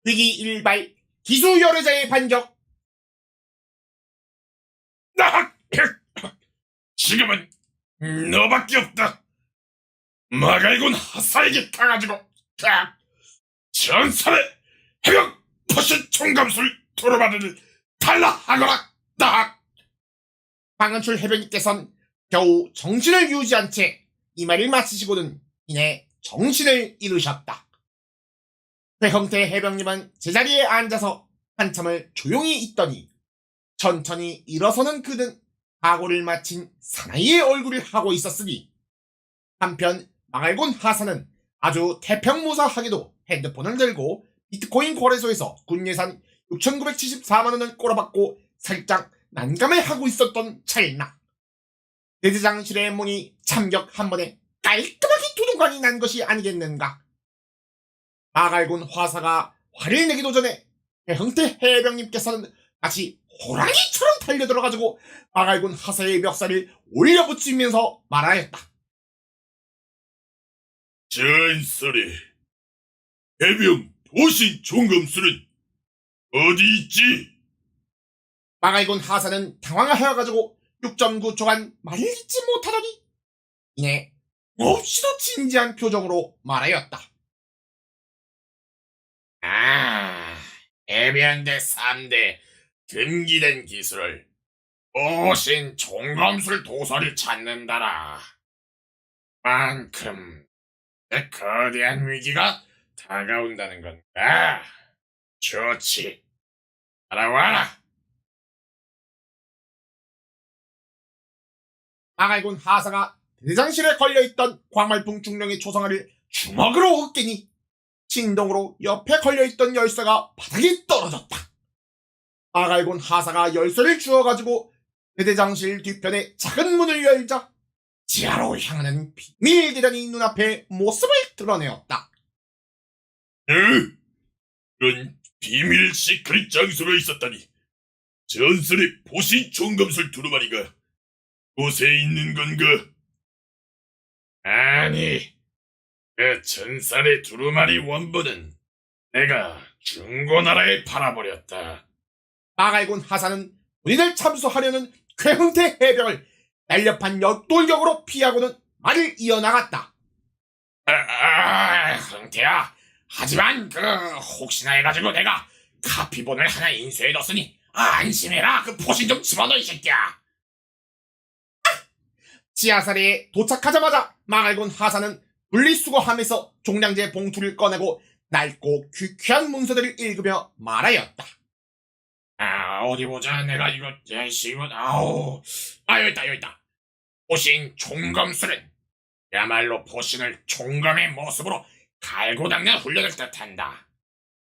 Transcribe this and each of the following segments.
위기 일발 기수 열애자의 반격. 나 지금은 너밖에 없다. 마갈곤 하사에게 가가지고 전설의 해병 포신 총감술 도로마를 탈락하거라. 황은출 해병님께서는 겨우 정신을 유지한 채 이 말을 마치시고는 이내 정신을 잃으셨다. 배형태 해병님은 제자리에 앉아서 한참을 조용히 있더니 천천히 일어서는 그는 각오를 마친 사나이의 얼굴을 하고 있었으니, 한편 마갈곤 하사는 아주 태평무사하게도 핸드폰을 들고 비트코인 거래소에서 군 예산 6,974만원을 꼬라박고 살짝 난감해하고 있었던 찰나, 대대장실의 문이 참격 한 번에 깔끔하게 두둥강이 난 것이 아니겠는가. 마갈곤 화사가 화를 내기도 전에 배형태 해병님께서는 마치 호랑이처럼 달려들어가지고 마갈곤 하사의 멱살을 올려붙이면서 말하였다. 전설의 해병 포신 총감술은 어디 있지? 마갈곤 하사는 당황하여가지고 6.9초간 말을 잇지 못하더니 이내 몹시도 진지한 표정으로 말하였다. 해병대 3대 금기된 기술을 포신 총감술 도서를 찾는다라. 만큼 거대한 위기가 다가온다는 건가? 좋지. 따라와라. 마갈곤 하사가 대장실에 걸려있던 광말풍 중령의 초상화를 주먹으로 으깨니 진동으로 옆에 걸려있던 열쇠가 바닥에 떨어졌다. 마갈곤 하사가 열쇠를 주워가지고 대대장실 뒤편의 작은 문을 열자 지하로 향하는 비밀 계단이 눈앞에 모습을 드러내었다. 그런 비밀 시크릿 장소가 있었다니. 전설의 포신 총감술 두루마리가 곳에 있는 건가? 아니, 그 전설의 두루마리 원본은 내가 중고나라에 팔아버렸다. 마갈곤 하사는 본인을 참수하려는 괴흥태 해병을 날렵한 역돌격으로 피하고는 말을 이어나갔다. 흥태야. 하지만 혹시나 해가지고 내가 카피본을 하나 인수해뒀으니 안심해라. 그 포신 좀 집어넣어, 이 새끼야. 지하사리에 도착하자마자 마갈곤 하사는 분리수거함에서 종량제 봉투를 꺼내고 낡고 귀쾌한 문서들을 읽으며 말하였다. 어디 보자. 내가 이거 여기 있다. 포신 총검술은 야말로 포신을 총검의 모습으로 갈고 닦는 훈련을 뜻한다.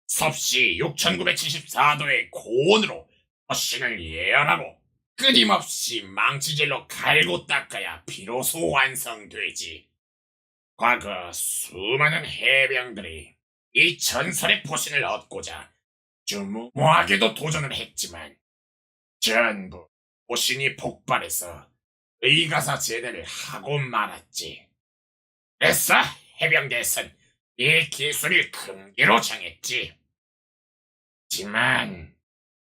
섭씨 6974도의 고온으로 포신을 예열하고 끊임없이 망치질로 갈고 닦아야 비로소 완성되지. 과거 수많은 해병들이 이 전설의 포신을 얻고자 무모하게도 도전을 했지만 전부 포신이 폭발해서 의가사 제대를 하고 말았지. 그래서 해병대에선 이 기술을 금기로 정했지. 하지만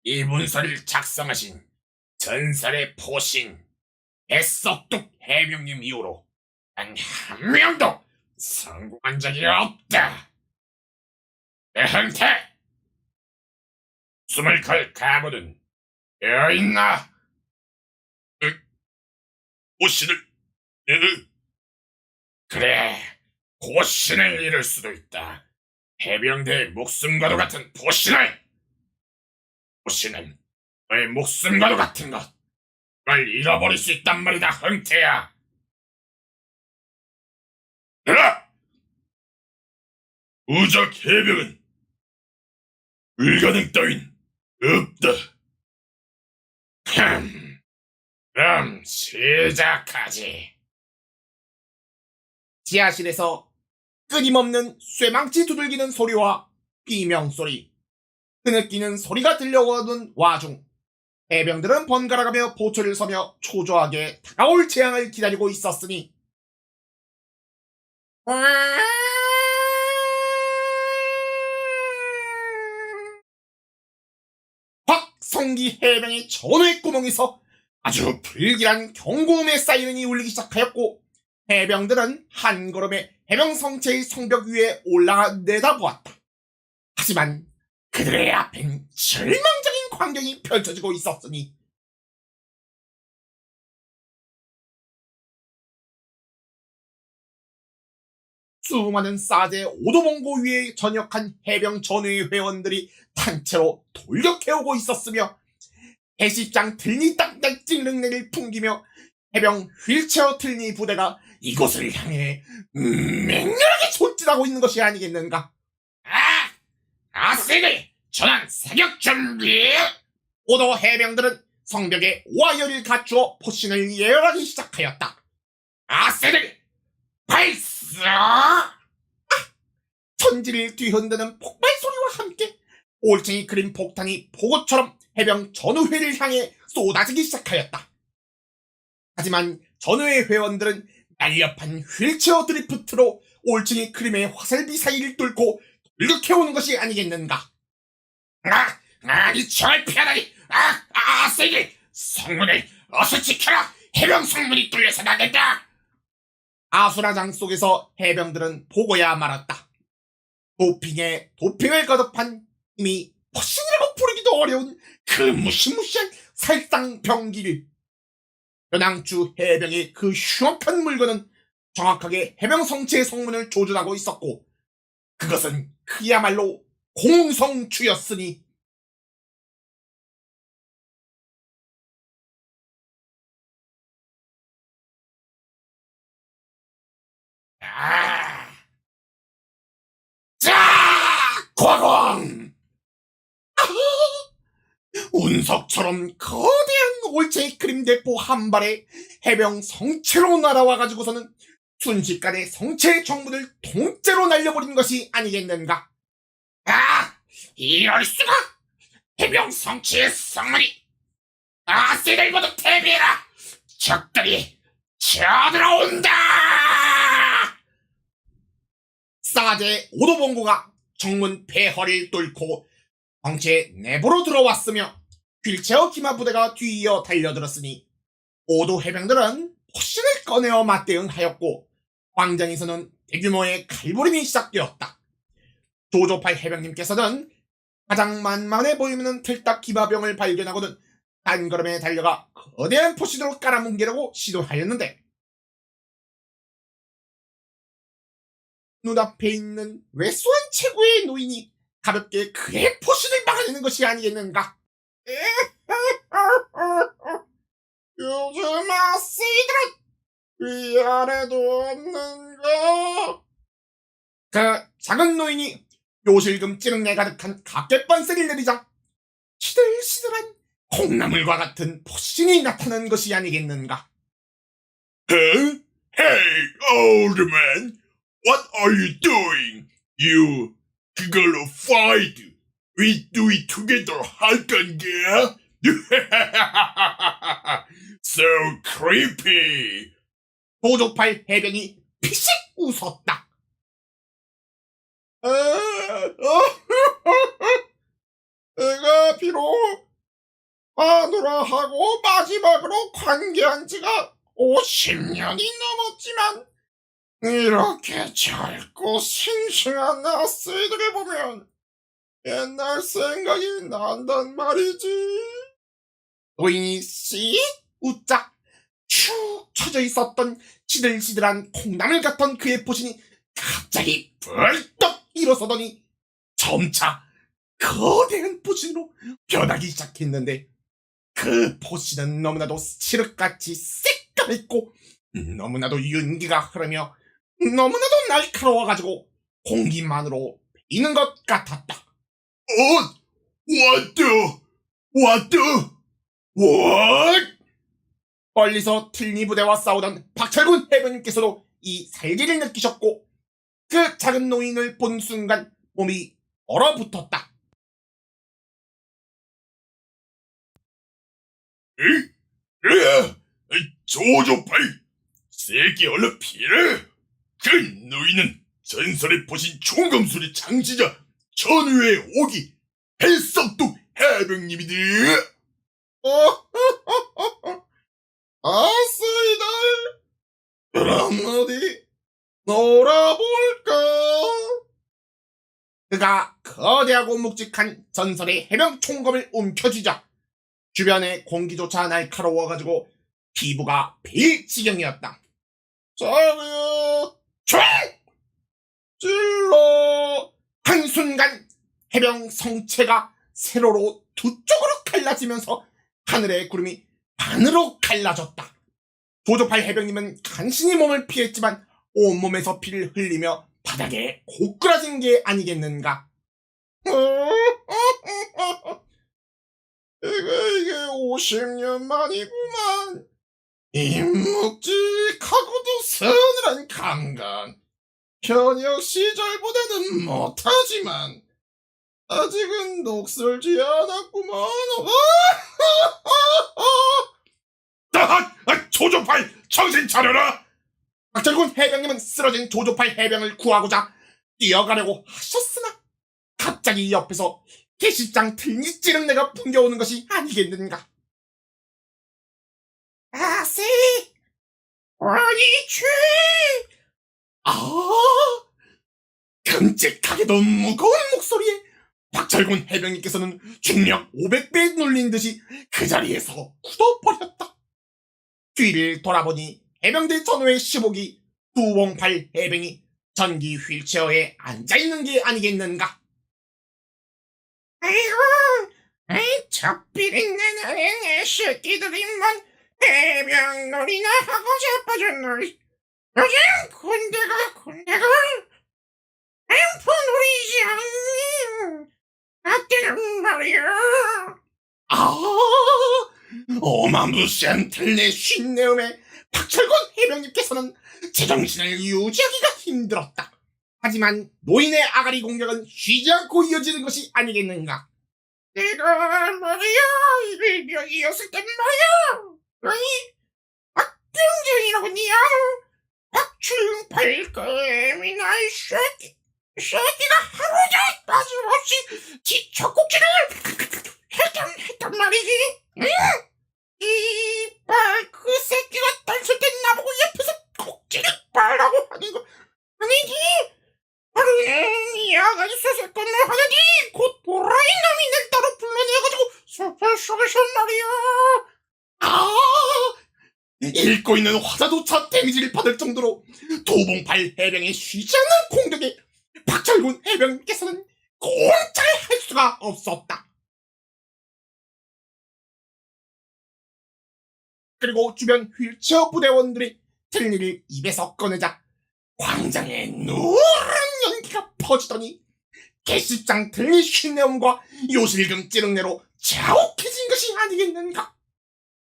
이 문서를 작성하신 전설의 포신 배석둑 해병님 이후로 단 한 명도 성공한 적이 없다. 배흥태! 숨을 걸 각오는 되어있나? 포신을... 그래, 포신을 잃을 수도 있다. 해병대의 목숨과도 같은 포신을! 포신은 너의 목숨과도 같은 것, 그걸 잃어버릴 수 있단 말이다, 흥태야. 우적 해병은 불가능 따윈 없다. 그럼 시작하지. 지하실에서 끊임없는 쇠망치 두들기는 소리와 비명소리, 흐느끼는 소리가 들려오는 와중 해병들은 번갈아가며 보초를 서며 초조하게 다가올 재앙을 기다리고 있었으니 성기 해병의 전후의 구멍에서 아주 불길한 경고음의 사이렌이 울리기 시작하였고 해병들은 한 걸음에 해병 성체의 성벽 위에 올라가 내다보았다. 하지만 그들의 앞엔 절망적인 광경이 펼쳐지고 있었으니 수많은 사제 오도봉고 위에 전역한 해병 전후의 회원들이 단체로 돌격해오고 있었으며 해시장 들니 땅땅 찔릉내를 풍기며 해병 휠체어 틀니 부대가 이곳을 향해 맹렬하게 손짓하고 있는 것이 아니겠는가. 아세들 전원 사격 준비. 오도 해병들은 성벽에 와이어를 갖추어 포신을 예열하기 시작하였다. 아세들 발사. 천지를 뒤흔드는 폭발 소리와 함께 올챙이 그린 폭탄이 보고처럼 해병 전후회를 향해 쏟아지기 시작하였다. 하지만 전후회 회원들은 날렵한 휠체어 드리프트로 올챙이 크림의 화살비 사이를 뚫고 돌격해오는 것이 아니겠는가. 이 총을 피하다니. 아세들 성문을 어서 지켜라. 해병 성문이 뚫려서 나간다. 아수라장 속에서 해병들은 보고야 말았다. 도핑을 거듭한 이미 포신이라고 부르기도 어려운 그 무시무시한 살상병기를. 연항주 해병의 그 흉악한 물건은 정확하게 해병 성체의 성문을 조준하고 있었고 그것은 그야말로 공성주였으니 자, 과공! 운석처럼 거대한 올챙이 크림 대포 한 발에 해병 성체로 날아와가지고서는 순식간에 성체의 정문을 통째로 날려버린 것이 아니겠는가. 이럴 수가! 해병 성체의 성문이! 아세들 모두 대비해라! 적들이 쳐들어온다! 사제 오도봉고가 정문 폐허를 뚫고 성체 내부로 들어왔으며 휠체어 기마 부대가 뒤이어 달려들었으니 오도 해병들은 포신을 꺼내어 맞대응하였고 광장에서는 대규모의 칼부림이 시작되었다. 조조팔 해병님께서는 가장 만만해 보이는 틀딱 기마병을 발견하고는 한 걸음에 달려가 거대한 포신으로 깔아뭉개려고 시도하였는데 눈앞에 있는 왜소한 최고의 노인이 가볍게 그의 포신을 막아내는 것이 아니겠는가. 요즘 아씨들은 위아래도 없는가. 그 작은 노인이 요실금 찌릉내 가득한 각개반세를 내리자 시들시들한 콩나물과 같은 포신이 나타난 것이 아니겠는가. Hey, old man, what are you doing? You 그걸로 fight. We do it together 할 건가? So creepy. 도조팔 해병이 피식 웃었다. 내가 비록 마누라하고 마지막으로 관계한 지가 50년이 넘었지만 이렇게 젊고 싱싱한 아씨들을 보면 옛날 생각이 난단 말이지. 노인이 씩 웃자 축 처져 있었던 시들시들한 콩나물 같던 그의 포신이 갑자기 벌떡 일어서더니 점차 거대한 포신으로 변하기 시작했는데 그 포신은 너무나도 칠흑같이 새까맣고 너무나도 윤기가 흐르며 너무나도 날카로워가지고 공기만으로 베이는 것 같았다. What? 멀리서 틀니 부대와 싸우던 박철군 해병님께서도 이 살기를 느끼셨고 그 작은 노인을 본 순간 몸이 얼어붙었다. 조조팔, 새끼 얼른 피해. 그 너희는 전설의 포신 총검술의 창시자 전우의 오기 헬석도 해병님이들. 아싸이다. 그럼 어디 놀아볼까? 그가 거대하고 묵직한 전설의 해병 총검을 움켜쥐자 주변의 공기조차 날카로워가지고 피부가 베일 지경이었다. 저기요, 총! 찔러! 한순간 해병 성체가 세로로 두 쪽으로 갈라지면서 하늘의 구름이 반으로 갈라졌다. 조조팔 해병님은 간신히 몸을 피했지만 온몸에서 피를 흘리며 바닥에 고꾸라진 게 아니겠는가. 이게 50년 만이구만. 이 묵직하고도 서늘한 강간. 현역 시절보다는 못하지만 아직은 녹슬지 않았구만. 조조팔 정신 차려라. 박철군 해병님은 쓰러진 조조팔 해병을 구하고자 뛰어가려고 하셨으나 갑자기 옆에서 개시장 틀니 찌릉내가 풍겨오는 것이 아니겠는가. 아씨, 원이취. 끔찍하게도 무거운 목소리에 박철군 해병님께서는 중력 500배 눌린 듯이 그 자리에서 굳어버렸다. 뒤를 돌아보니 해병대 전후의 시복이 두봉팔 해병이 전기 휠체어에 앉아있는 게 아니겠는가. 아이고, 저 비린내 나는 애 새끼들이만 해병놀이나 하고 자빠졌노. 요즘 군대가 엠포놀이지 않니? 아때는 말이야. 어마무시한 틀내 쉰내음에 박철권 해병님께서는 제정신을 유지하기가 힘들었다. 하지만 노인의 아가리 공격은 쉬지 않고 이어지는 것이 아니겠는가. 내가 말이야, 일병이었을 땐 말이야. 아니, 박병정이라고니야. 박출팔 거미나 이 새끼가 하루 종일 빠짐없이 지 젖꼭지를 했단 말이지. 응? 이빨 그 새끼가 단술 때 나보고 옆에서 꼭지를 빨라고 하는 거 아니지? 바로 이 아가리 쇠쇠건을 하더니 곧 보라이 놈이 날 따로 불러내가지고 속에서 말이야. 읽고 있는 화자조차 데미지를 받을 정도로 도봉팔 해병의 쉬지 않는 공격에 박철군 해병께서는 꼼짝을 할 수가 없었다. 그리고 주변 휠체어 부대원들이 틀니를 입에서 꺼내자 광장에 노란 연기가 퍼지더니 개십장 틀니 쉰내음과 요실금 찌릉내로 자욱해진 것이 아니겠는가.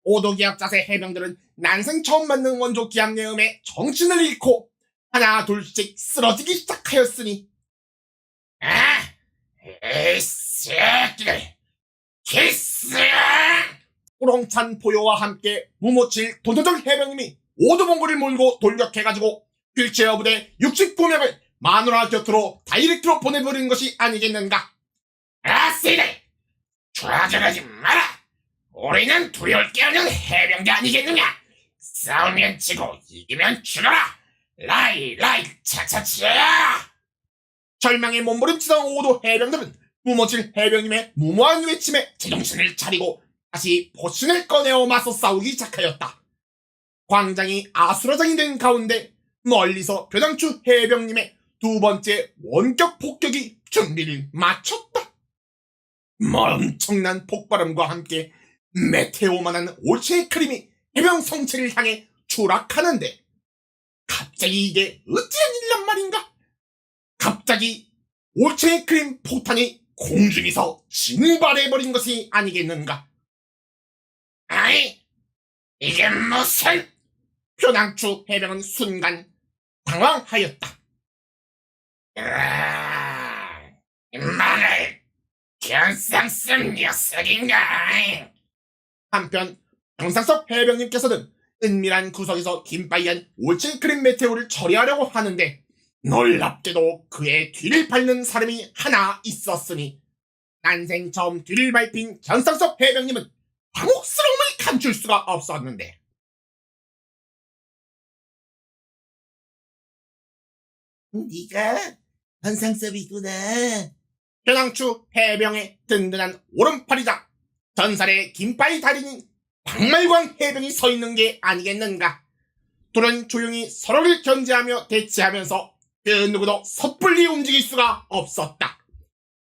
오도기압 자세 해병들은 난생 처음 맞는 원조 기압내음에 정신을 잃고 하나 둘씩 쓰러지기 시작하였으니, 이 새끼들 기스야! 우렁찬 포효와 함께 무모칠 도전적 해병님이 오도봉구를 몰고 돌격해가지고 휠체어 부대 69명을 마누라 곁으로 다이렉트로 보내버린 것이 아니겠는가. 아씨들 좌절하지 마라. 우리는 두려울 게 없는 해병대 아니겠느냐. 싸우면 지고 이기면 죽어라. 라이 차차차. 절망에 몸부림치던 오도 해병들은 무모칠 해병님의 무모한 외침에 제정신을 차리고 다시 포신을 꺼내어 맞서 싸우기 시작하였다. 광장이 아수라장이 된 가운데 멀리서 변양추 해병님의 두 번째 원격 폭격이 준비를 마쳤다. 엄청난 폭발음과 함께 메테오만한 올체의 크림이 해병 성체를 향해 추락하는데, 갑자기 이게 어찌한 일란 말인가? 갑자기 올체의 크림 포탄이 공중에서 진발해버린 것이 아니겠는가? 아이, 이게 무슨? 표낭추 해병은 순간 당황하였다. 말을 견상씀 녀석인가? 한편 병상석 해병님께서는 은밀한 구석에서 긴바이한 올체 크림 메테오를 처리하려고 하는데, 놀랍게도 그의 뒤를 밟는 사람이 하나 있었으니 난생 처음 뒤를 밟힌 견상섭 해병님은 당혹스러움을 감출 수가 없었는데 네가 현상섭이구나. 변항추 해병의 든든한 오른팔이자 전설의 긴바이 달인인 박말광 해병이 서 있는 게 아니겠는가. 둘은 조용히 서로를 견제하며 대치하면서 그 누구도 섣불리 움직일 수가 없었다.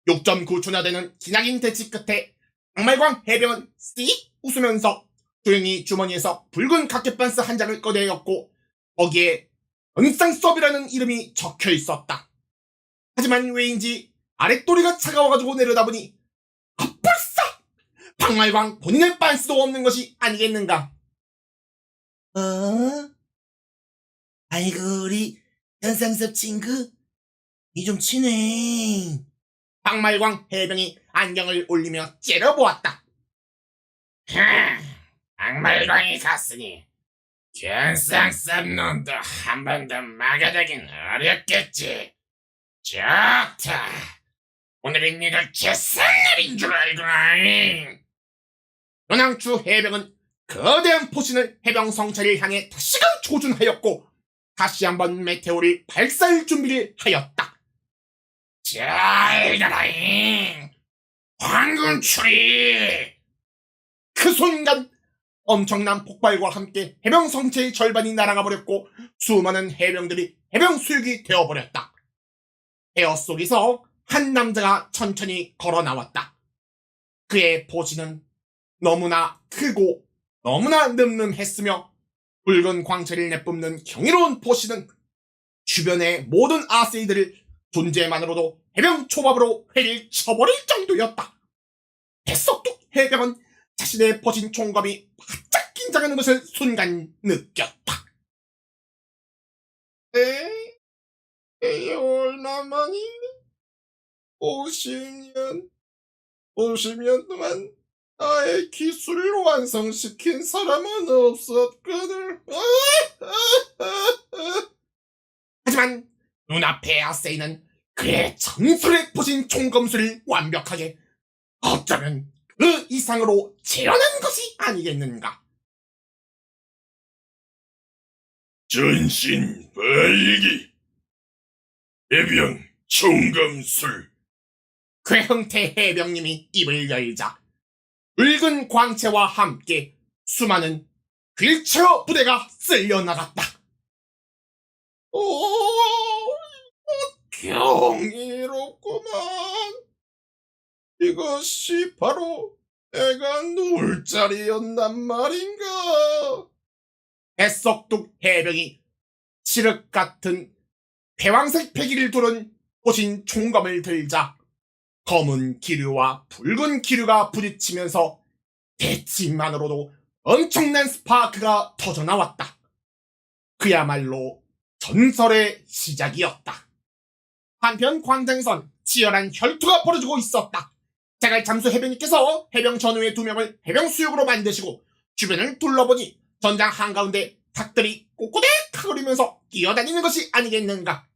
6.9초나 되는 기나긴 대치 끝에 박말광 해병은 씩 웃으면서 조용히 주머니에서 붉은 카켓반스 한 장을 꺼내었고 거기에 은상섭이라는 이름이 적혀 있었다. 하지만 왜인지 아랫도리가 차가워가지고 내려다보니 아뿔싸! 박말광 본인의 반스도 없는 것이 아니겠는가. 어? 아이고 우리 현상섭 친구 이 좀 치네. 박말광 해병이 안경을 올리며 째려보았다. 악말광이 갔으니 견상섭 놈도 한 번 더 막아내긴 어렵겠지. 좋다. 오늘이 네가 제삿날인 줄 알구나. 변항추 해병은 거대한 포신을 해병 성체를 향해 다시금 조준하였고 다시 한번 메테오를 발사할 준비를 하였다. 잘 가라잉. 황군 추리. 그 순간 엄청난 폭발과 함께 해병 성체의 절반이 날아가 버렸고 수많은 해병들이 해병 수육이 되어버렸다. 에어 속에서 한 남자가 천천히 걸어 나왔다. 그의 포신은 너무나 크고 너무나 늠름했으며 붉은 광채를 내뿜는 경이로운 포신은 주변의 모든 아세이들을 존재만으로도 해병 초밥으로 회를 쳐버릴 정도였다. 뱃속도 해병은 자신의 포신 총검이 바짝 긴장하는 것을 순간 느꼈다. 에이, 얼마만이니? 50년 동안 나의 기술을 완성시킨 사람은 없었거든. 하지만 눈앞의 아세이는 그의 전설의 포신 총검술을 완벽하게 어쩌면 그 이상으로 재현한 것이 아니겠는가. 전신 발기. 해병 총검술. 괴흥태 해병님이 입을 열자 붉은 광채와 함께 수많은 휠체어 부대가 쓸려나갔다. 오, 경이롭구만. 이것이 바로 내가 누울 자리였단 말인가. 뱃속뚝 해병이 칠흑 같은 회왕색 패기를 두른 포신 총검을 들자 검은 기류와 붉은 기류가 부딪히면서 대치만으로도 엄청난 스파크가 터져나왔다. 그야말로 전설의 시작이었다. 한편 광장에선 치열한 혈투가 벌어지고 있었다. 자갈 잠수 해병님께서 해병 전우의 2명을 해병 수육으로 만드시고 주변을 둘러보니 전장 한가운데 닭들이 꼬꼬댁거리면서 뛰어다니는 것이 아니겠는가.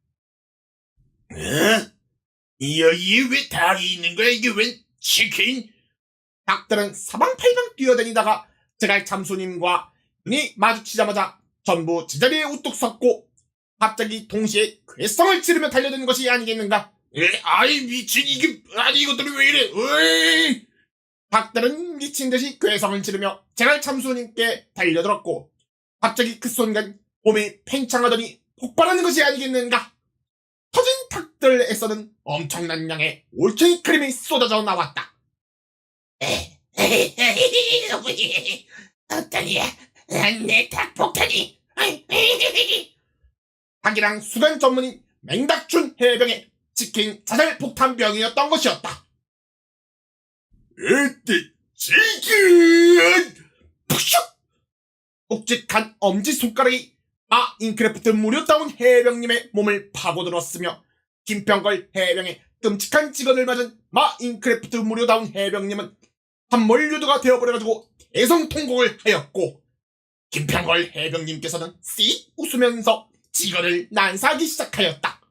여기에 왜 닭이 있는 거야? 이게 웬 치킨? 닭들은 사방팔방 뛰어다니다가 제갈 참수님과 눈이 마주치자마자 전부 제자리에 우뚝 섰고 갑자기 동시에 괴성을 지르며 달려드는 것이 아니겠는가. 아이 미친 이게 아니 이것들이 왜 이래? 으이! 닭들은 미친 듯이 괴성을 지르며 제갈 참수님께 달려들었고 갑자기 그 순간 몸이 팽창하더니 폭발하는 것이 아니겠는가. 터진 닭들에서는 엄청난 양의 올챙이 크림이 쏟아져 나왔다. 어떠냐? 내 닭폭탄이. 닭이랑 수간 전문인 맹닭춘 해병의 치킨 자살 폭탄병이었던 것이었다. 으뜨 지금 푸슉! 묵직한 엄지손가락이 인크래프트 무료다운 해병님의 몸을 파고들었으며 김평걸 해병의 끔찍한 직언을 맞은 인크래프트 무료다운 해병님은 한몰유도가 되어버려가지고 대성통곡을 하였고 김평걸 해병님께서는 씩 웃으면서 직언을 난사하기 시작하였다.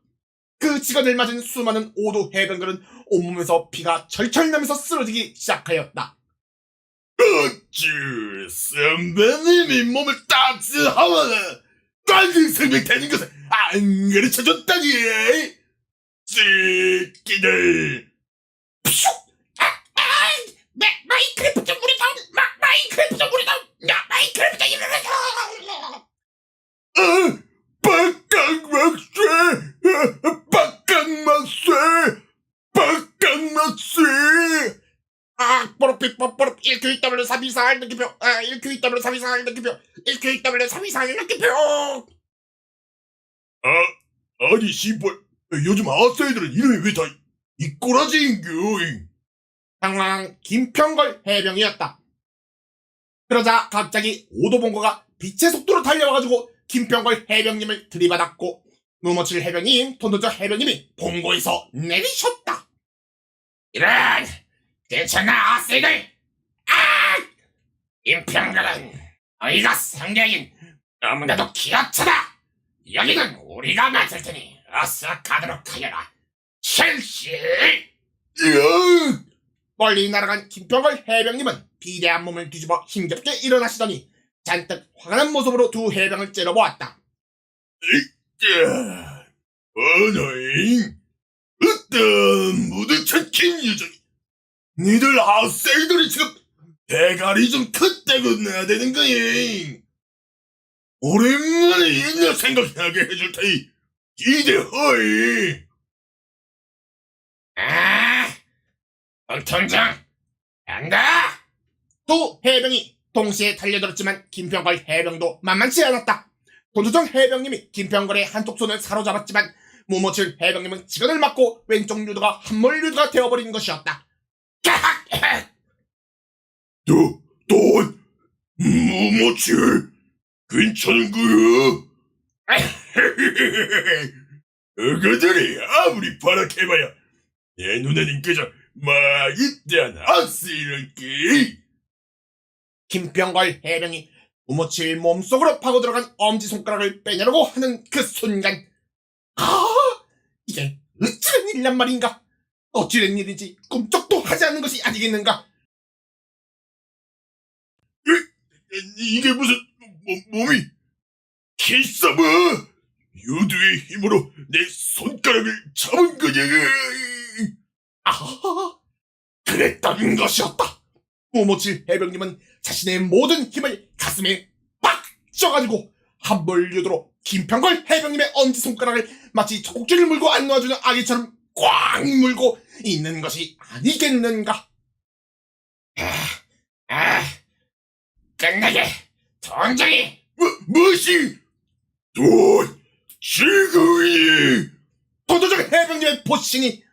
그 직언을 맞은 수많은 오도 해병들은 온몸에서 피가 철철 나면서 쓰러지기 시작하였다. 어쭈, 선배님이 몸을 따스하면 빨리 생명되는 것을 안 가르쳐줬다니. 새끼들. 마인크래프트 우리 다운! 마인크래프트 우리 다운! 마인크래프트 일어나서! 빡강막쇠. 뽀록삐뽀뽀록 1QEW324 느낌표 1QEW324 느낌표 1QEW324 느낌표. 아니 씨발, 요즘 아싸이들은 이름이 왜 다 이 꼬라지인겨? 당황한 김평걸 해병이었다. 그러자 갑자기 오도봉고가 빛의 속도로 달려와가지고 김평걸 해병님을 들이받았고 무모칠 해병님, 돈도저 해병님이 봉고에서 내리셨다. 이런! 괜찮아, 아스이들! 임평ಗಳ은 너희가 상대인 너무나도 기어차다! 여기는 우리가 맡을 테니 어서 가도록 하여라. 실시! 멀리 날아간 김평걸 해병님은 비대한 몸을 뒤집어 힘겹게 일어나시더니 잔뜩 화가 난 모습으로 두 해병을 째려보았다. 어너잉? 어떤 무드천 김유정이 니들 아싸이들이 지금 대가리 좀 컸다고 나대는 거잉. 오랜만에 옛날 생각나게 해줄 테니 기대하이. 본통장 간다! 두 해병이 동시에 달려들었지만 김평걸 해병도 만만치 않았다. 돈두정 해병님이 김평걸의 한쪽 손을 사로잡았지만 무모칠 해병님은 지간을 맞고 왼쪽 유도가 한몰 유도가 되어버린 것이었다. 돈 무모칠 괜찮은 거야? 그들이 아무리 바라해봐야 내 눈에는 그저 막이때한 악세이랄게. 김평걸 해병이 무모칠 몸속으로 파고들어간 엄지손가락을 빼내려고 하는 그 순간, 이게 어찌된 일이란 말인가? 어찌된 일인지 꿈쩍도 하지 않는 것이 아니겠는가? 이게 무슨 몸이 기싸봐. 유두의 힘으로 내 손가락을 잡은 거냐? 그랬던 것이었다. 무모칠 해병님은 자신의 모든 힘을 가슴에 빡 쪄가지고 한벌 유도로 김평걸 해병님의 엄지손가락을 마치 젖꼭지를 물고 안 놓아주는 아기처럼 꽉 물고 있는 것이 아니겠는가? 끝나게 통장이 무엇이? 돈 지구이. 도도적 해병님의 보신이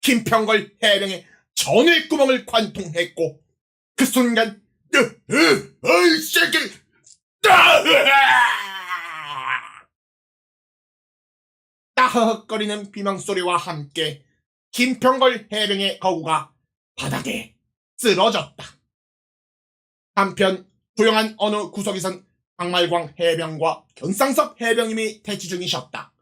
김평걸 해병의 전의 구멍을 관통했고 그 순간 아이 새끼. 따헉거리는 비명소리와 함께 김평걸 해병의 거구가 바닥에 쓰러졌다. 한편 조용한 어느 구석에선 박말광 해병과 견상섭 해병님이 대치 중이셨다.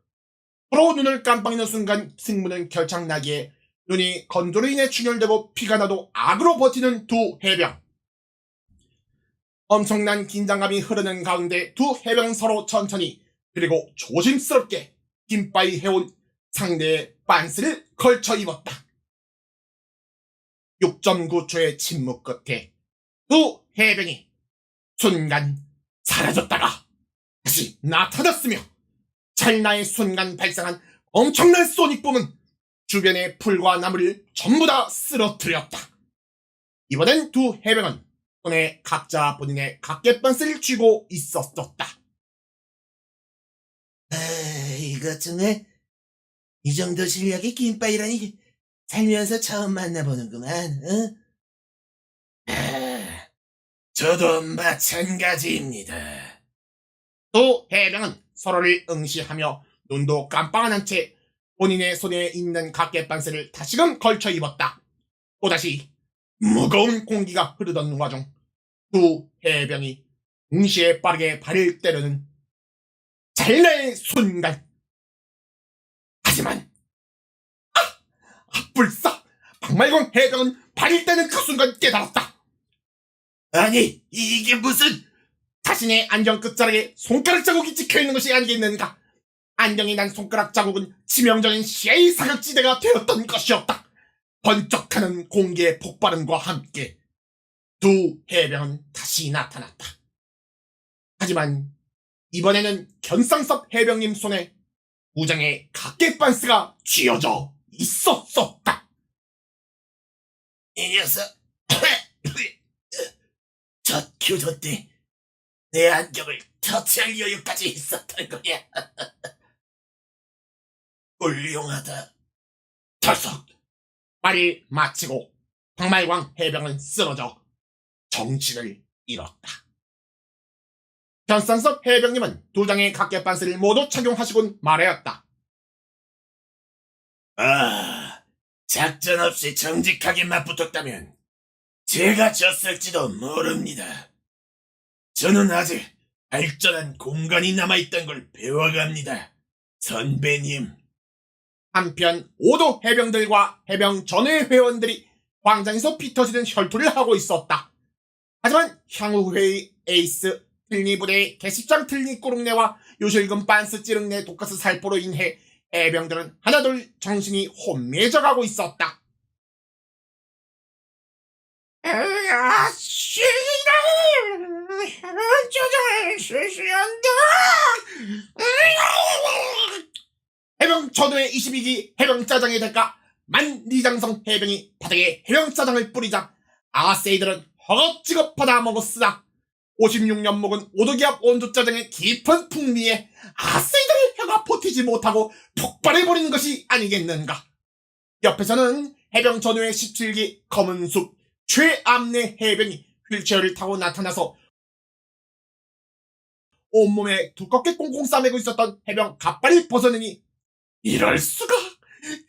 서로 눈을 깜빡이는 순간 승부는 결착나기에 눈이 건조로 인해 충혈되고 피가 나도 악으로 버티는 두 해병. 엄청난 긴장감이 흐르는 가운데 두 해병 서로 천천히 그리고 조심스럽게 김바위 해온 상대의 빤스를 걸쳐 입었다. 6.9초의 침묵 끝에 두 해병이 순간 사라졌다가 다시 나타났으며 찰나의 순간 발생한 엄청난 소닉붐은 주변의 풀과 나무를 전부 다 쓰러뜨렸다. 이번엔 두 해병은 손에 각자 본인의 각개반스를 쥐고 있었었다. 이것 중에 이 정도 실력의 김빠이라니 살면서 처음 만나보는구만. 저도 마찬가지입니다. 두 해병은 서로를 응시하며 눈도 깜빡 안 한 채 본인의 손에 있는 각개반스를 다시금 걸쳐 입었다. 또다시 무거운 공기가 흐르던 와중 두 해병이 동시에 빠르게 발을 때려는 찰나의 순간. 하지만 불사 광말광 해병은 발을 떼는 그 순간 깨달았다. 아니, 이게 무슨... 자신의 안경 끝자락에 손가락 자국이 찍혀있는 것이 아니겠는가. 안경이 난 손가락 자국은 치명적인 CIA 사격지대가 되었던 것이었다. 번쩍하는 공기의 폭발음과 함께 두 해병은 다시 나타났다. 하지만 이번에는 견상섭 해병님 손에 무장의 각계반스가 쥐어져 있었었다. 이 녀석, 첫 교전 때 내 안경을 터치할 여유까지 있었던 거냐. 훌륭하다. 털썩. 말을 마치고 광말광 해병은 쓰러져 정신을 잃었다. 견상섭 해병님은 두 장의 각계반스를 모두 착용하시곤 말하였다. 작전 없이 정직하게 맞붙었다면 제가 졌을지도 모릅니다. 저는 아직 발전한 공간이 남아있던 걸 배워갑니다, 선배님. 한편 5도 해병들과 해병 전회 회원들이 광장에서 피터지는 혈투를 하고 있었다. 하지만 향후회의 에이스 틀니 부대의 개십장 틀니 꾸릉내와 요실금 빤스 찌릉내 독가스 살포로 인해 해병들은 하나둘 정신이 혼미해져가고 있었다. 해병 전후의 22기 해병 짜장의 대가 만리장성 해병이 바닥에 해병 짜장을 뿌리자 아세이들은 허겁지겁 받아 먹었으나 56년 묵은 오도기압 원조 짜장의 깊은 풍미에 아세이들의 혀가 버티지 못하고 폭발해버리는 것이 아니겠는가. 옆에서는 해병 전후의 17기 검은숲 최암내 해병이 휠체어를 타고 나타나서 온몸에 두껍게 꽁꽁 싸매고 있었던 해병 갑발을 벗어내니 이럴 수가.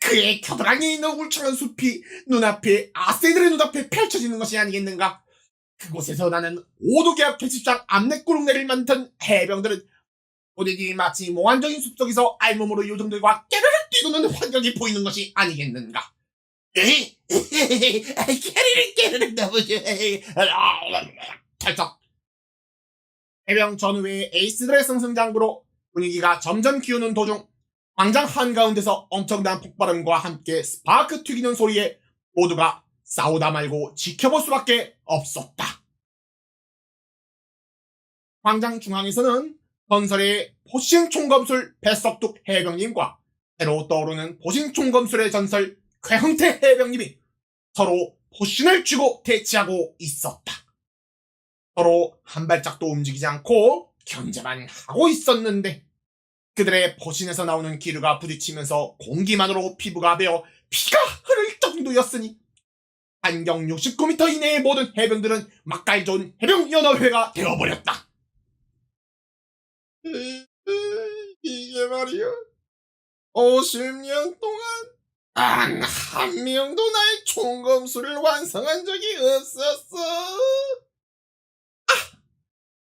그의 겨드랑이에 있는 울창한 숲이 눈앞에 아세이들의 눈앞에 펼쳐지는 것이 아니겠는가. 그곳에서 나는 오도계합 개십장 암내꾸릉내를 만든 해병들은 본인이 마치 몽환적인 숲속에서 알몸으로 요정들과 깨르르 뛰노는 환경이 보이는 것이 아니겠는가. 깨르르 너무 탈석. 해병 전후의 에이스들의 승승장구로 분위기가 점점 기우는 도중 광장 한가운데서 엄청난 폭발음과 함께 스파크 튀기는 소리에 모두가 싸우다 말고 지켜볼 수밖에 없었다. 광장 중앙에서는 건설의 포신 총검술 배석둑 해병님과 새로 떠오르는 포신 총검술의 전설 쾌흥태 해병님이 서로 포신을 쥐고 대치하고 있었다. 서로 한 발짝도 움직이지 않고 견제만 하고 있었는데 그들의 포신에서 나오는 기류가 부딪히면서 공기만으로 피부가 베어 피가 흐를 정도였으니 반경 69m 이내의 모든 해병들은 막갈 좋은 해병연합회가 되어버렸다. 이게 말이야 50년 동안 단 한 명도 나의 총검술을 완성한 적이 없었어.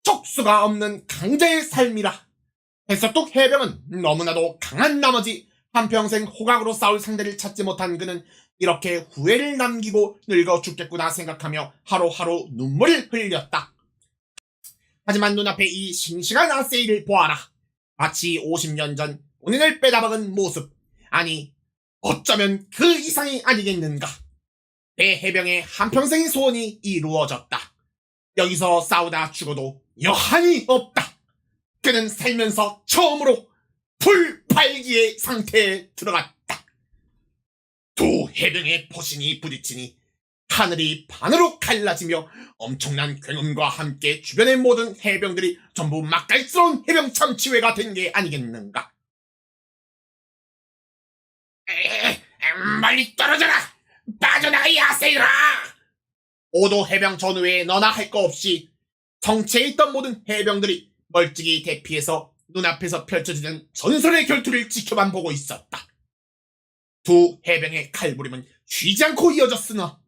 척수가 없는 강자의 삶이라. 배석둑 해병은 너무나도 강한 나머지 한평생 호각으로 싸울 상대를 찾지 못한 그는 이렇게 후회를 남기고 늙어 죽겠구나 생각하며 하루하루 눈물을 흘렸다. 하지만 눈앞에 이 싱싱한 아세이를 보아라. 마치 50년 전 본인을 빼다박은 모습. 아니 어쩌면 그 이상이 아니겠는가. 내 해병의 한평생의 소원이 이루어졌다. 여기서 싸우다 죽어도 여한이 없다. 그는 살면서 처음으로 불팔기의 상태에 들어갔다. 두 해병의 포신이 부딪히니 하늘이 반으로 갈라지며 엄청난 굉음과 함께 주변의 모든 해병들이 전부 맛깔스러운 해병 참치회가 된 게 아니겠는가. 멀리 떨어져라! 빠져나가 이 아세이라! 오도 해병 전후에 너나 할 거 없이 정체에 있던 모든 해병들이 멀찍이 대피해서 눈앞에서 펼쳐지는 전설의 결투를 지켜만 보고 있었다. 두 해병의 칼부림은 쉬지 않고 이어졌으나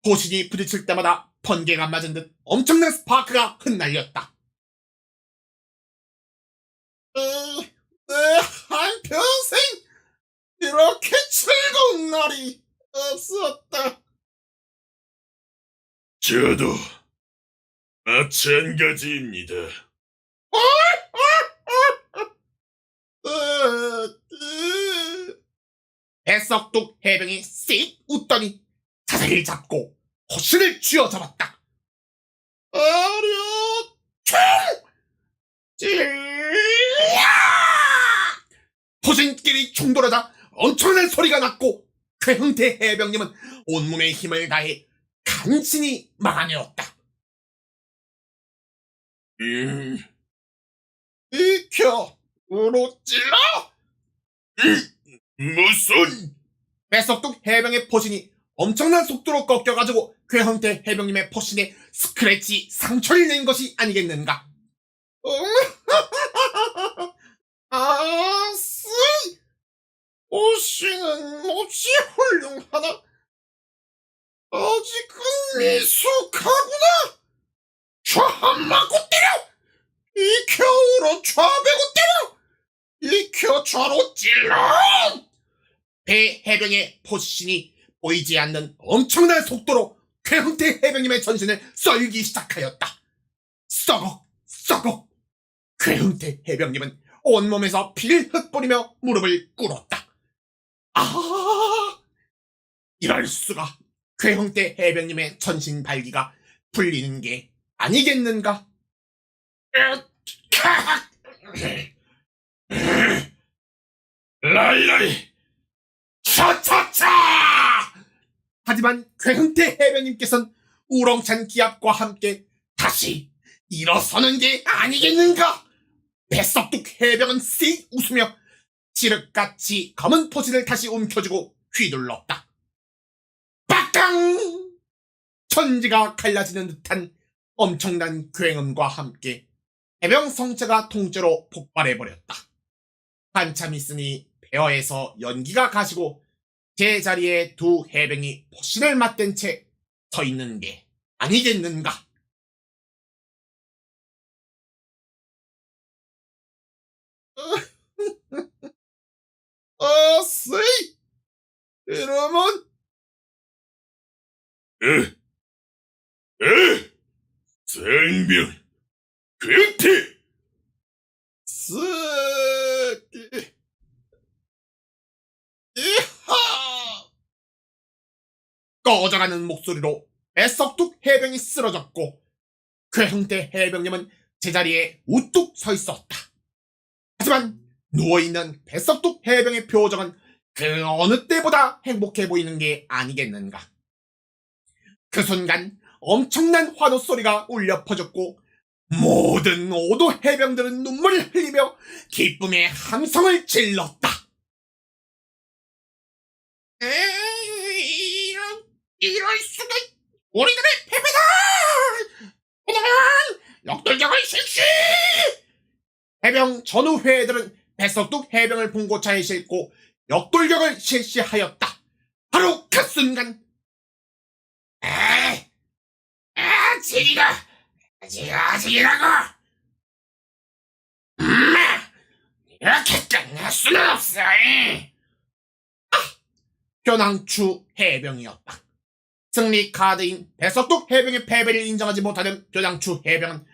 포신이 부딪힐 때마다 번개가 맞은 듯 엄청난 스파크가 흩날렸다. 내 한평생 이렇게 즐거운 날이 없었다. 저도 마찬가지입니다. 배석둑 해병이 씩 웃더니 자세를 잡고 포신을 쥐어잡았다. 어려 포신끼리 충돌하자 엄청난 소리가 났고 괴흥태 해병님은 온몸의 힘을 다해 간신히 막아내었다. 익혀 우로 찔러. 무슨 배석둑 해병의 포신이 엄청난 속도로 꺾여가지고 괴흥태 해병님의 포신에 스크래치 상처를 낸 것이 아니겠는가. 아쓰 포신은 몹시 훌륭하나 아직은 미숙하구나. 좌한 맞고 때려. 익혀 우로 좌배고 때려. 익혀 좌로 찔러. 배 해병의 포신이 보이지 않는 엄청난 속도로 괴흥태 해병님의 전신을 썰기 시작하였다. 썩어 썩어. 괴흥태 해병님은 온몸에서 피를 흩뿌리며 무릎을 꿇었다. 아, 이럴 수가. 괴흥태 해병님의 전신 발기가 풀리는 게 아니겠는가? 라이라이 차차차! 하지만 괴흥태 해병님께서는 우렁찬 기합과 함께 다시 일어서는 게 아니겠는가? 배석둑 해병은 씩 웃으며 지륵같이 검은 포신을 다시 움켜쥐고 휘둘렀다. 빡강! 천지가 갈라지는 듯한 엄청난 굉음과 함께 해병 성체가 통째로 폭발해버렸다. 한참 있으니 폐허에서 연기가 가시고 제자리에 두 해병이 포신을 맞댄 채 서 있는 게 아니겠는가. 어쓰이! 이러면 생병 괴태 쓰기 이하! 꺼져가는 목소리로 배석둑 해병이 쓰러졌고 괴흥태 해병님은 제자리에 우뚝 서 있었다. 하지만 누워있는 배석둑 해병의 표정은 그 어느 때보다 행복해 보이는 게 아니겠는가. 그 순간 엄청난 환호 소리가 울려 퍼졌고 모든 오도 해병들은 눈물을 흘리며 기쁨의 함성을 질렀다. 이럴 수가. 우리들의 패배다. 그냥 역돌격을 실시. 해병 전후 회들은 배석둑 해병을 봉고차에 싣고 역돌격을 실시하였다. 바로 그 순간 아직이라고. 이렇게 끝낼 수는 없어. 변항추 해병이었다. 승리 카드인 배석둑 해병의 패배를 인정하지 못하는 변항추 해병은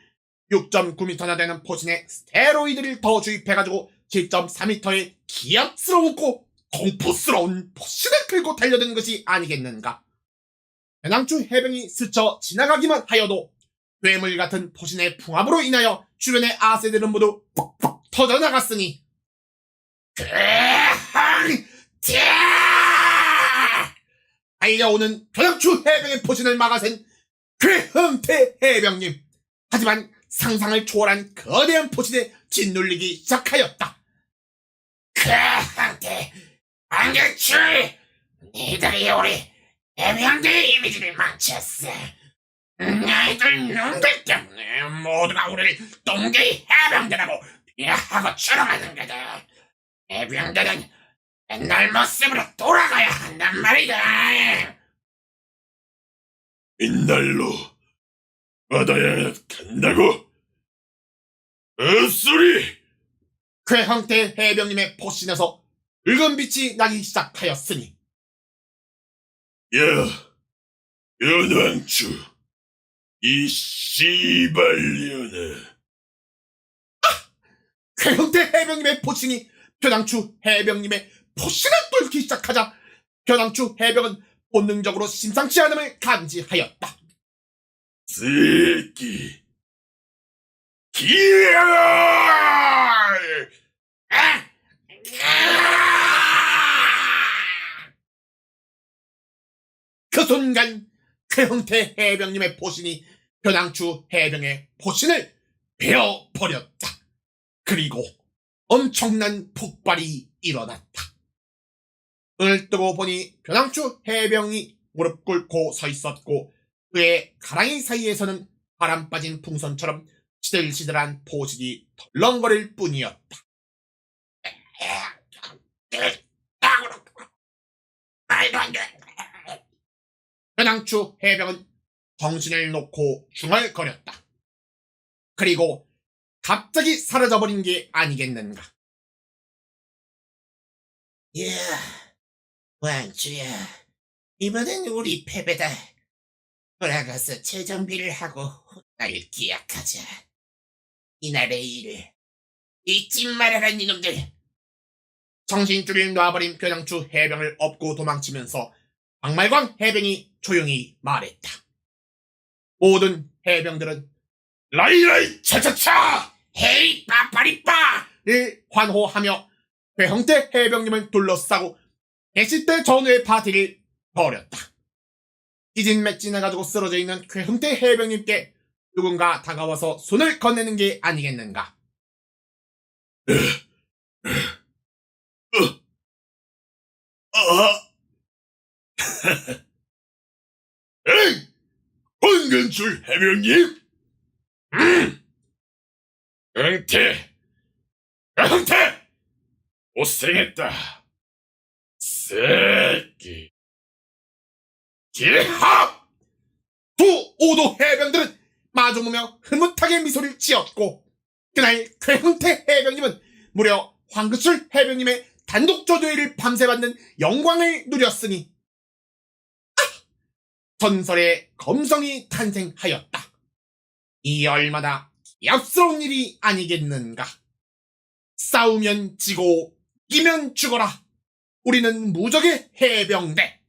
6.9m나 되는 포신에 스테로이드를 더 주입해가지고 7.4m의 기압스러웠고 공포스러운 포신을 끌고 달려든 것이 아니겠는가. 변항추 해병이 스쳐 지나가기만 하여도 괴물 같은 포신의 풍압으로 인하여 주변의 아세들은 모두 퍽퍽 터져나갔으니 달려오는 변항추 해병의 포신을 막아센 괴흥태 해병님. 하지만 상상을 초월한 거대한 포신에 짓눌리기 시작하였다. 괴흥태, 안개추, 니들이 우리 해병대의 이미지를 망쳤어. 너희들 놈들 때문에 모두가 우리를 똥개의 해병대라고 비하하고 추앙하는 거다. 해병대는 옛날 모습으로 돌아가야 한단 말이다. 옛날로 받아야 간다고? 헛소리! 괴흥태 해병님의 포신에서 붉은 빛이 나기 시작하였으니 야, 연왕주, 이 씨발년아. 괴형태 해병님의 포신이 변왕추 해병님의 포신을 뚫기 시작하자 변왕추 해병은 본능적으로 심상치 않음을 감지하였다. 새끼. 기야! 그 순간 괴형태 해병님의 포신이 변왕추 해병의 포신을 베어버렸다. 그리고 엄청난 폭발이 일어났다. 눈을 뜨고 보니 변왕추 해병이 무릎 꿇고 서 있었고 그의 가랑이 사이에서는 바람 빠진 풍선처럼 시들시들한 포신이 덜렁거릴 뿐이었다. 말도 안 돼. 변왕추 해병은 정신을 놓고 중얼거렸다. 그리고 갑자기 사라져버린 게 아니겠는가. 야, 왕주야, 이번엔 우리 패배다. 돌아가서 재정비를 하고 날 기약하자. 이날의 일을 잊지 말아라, 니놈들. 정신줄을 놔버린 변왕추 해병을 업고 도망치면서 박말광 해병이 조용히 말했다. 모든 해병들은 라이라이 차차차! 헤이, 빠빠리빠! 환호하며 괴형태 해병님을 둘러싸고 개시대 전후의 파티를 벌였다. 기진맥진해가지고 쓰러져 있는 괴형태 해병님께 누군가 다가와서 손을 건네는 게 아니겠는가. 에이! 황근출 해병님? 응태! 응태! 고생했다. 새끼. 기합! 두 오도 해병들은 마주보며 흐뭇하게 미소를 지었고 그날 괴형태 해병님은 무려 황근출 해병님의 단독 조조회를 밤새 받는 영광을 누렸으니 전설의 검성이 탄생하였다. 이 얼마나 기압스러운 일이 아니겠는가. 싸우면 지고 이기면 죽어라. 우리는 무적의 해병대.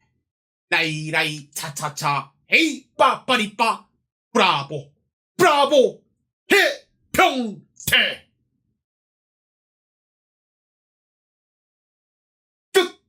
라이라이 차차차 헤이 빠빠리빠 브라보 브라보 해병대. 끝.